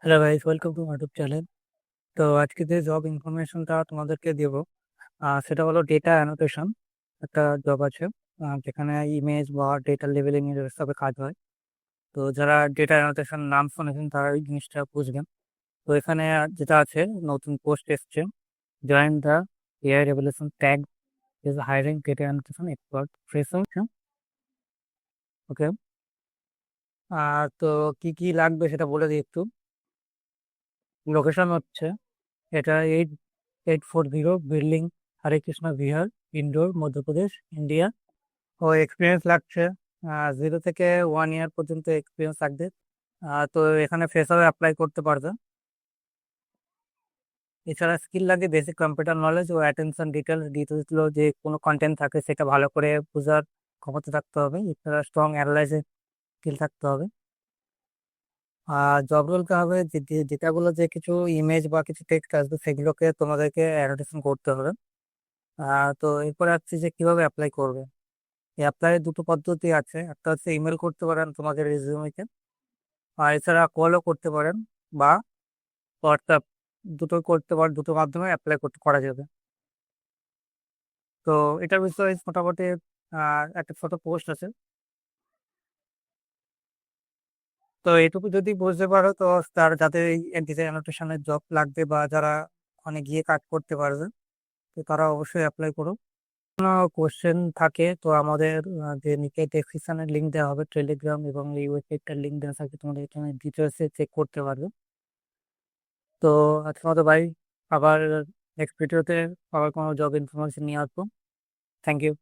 Hello guys, welcome to YouTube channel. তো আজকে যে জব ইনফরমেশনটা তোমাদেরকে দেব সেটা হলো ডেটা অ্যানোটেশন। একটা জব আছে যেখানে ইমেজ বা ডেটা লেভেলিং এর সবে কাজ হয়। তো যারা ডেটা অ্যানোটেশন নাম শুনেছেন তারা এই জিনিসটা বুঝবেন। তো এখানে যেটা আছে, নতুন পোস্ট এসছে, join the AI revolution tag is hiring data annotation expert fresher. Okay, তো কি কি লাগবে সেটা বলে দিই একটু। লোকেশন হচ্ছে, এটা 8840 বিল্ডিং, হরে কৃষ্ণা বিহার, ইন্দোর, মধ্যপ্রদেশ, ইন্ডিয়া। ও এক্সপিরিয়েন্স লাগছে 0 থেকে 1 ইয়ার পর্যন্ত এক্সপিরিয়েন্স লাগবে। তো এখানে ফ্রেশারে অ্যাপ্লাই করতে পারবে। এছাড়া স্কিল লাগে বেসিক কম্পিউটার নলেজ ও অ্যাটেনশন ডিটেলস, ডিটেলসগুলো যে কোনো কন্টেন্ট থাকে সেটা ভালো করে বোঝার ক্ষমতা থাকতে হবে। এছাড়া স্ট্রং অ্যানালাইসিস স্কিল থাকতে হবে। জব রোলটা হবে যেটাগুলো যে কিছু ইমেজ বা কিছু টেক্সট আসবে সেগুলোকে তোমাদেরকে অ্যানোটেশন করতে হবে। তো এরপরে আসছে যে কিভাবে অ্যাপ্লাই করবে। অ্যাপ্লাইয়ের দুটো পদ্ধতি আছে, একটা হচ্ছে ইমেল করতে পারেন তোমাদের রেজিউমেকে, আর এছাড়া কলও করতে পারেন, বা হোয়াটসঅ্যাপ, দুটো করতে পারেন। দুটো মাধ্যমে অ্যাপ্লাই করতে করা যাবে। তো এটার বিষয়ে মোটামুটি একটা ছোট পোস্ট আছে। তো এটুকু যদি বুঝতে পারো তো তার যাদের এই ডিজাইন অ্যানোটেশনের জব লাগবে বা যারা ওখানে গিয়ে কাজ করতে পারবে, তো তারা অবশ্যই অ্যাপ্লাই করো। কোনো কোশ্চেন থাকে তো আমাদের যে নিচে ডেসক্রিপশনের লিঙ্ক দেওয়া হবে, টেলিগ্রাম এবং এই ওয়েবসাইটটার লিঙ্ক দেওয়া থাকবে, তোমাদের এখানে ডিটেলসে চেক করতে পারবে। তো আজকের মতো বাই, আবার নেক্সট ভিডিওতে আবার কোনো জব ইনফরমেশন নিয়ে আসবো। Thank you.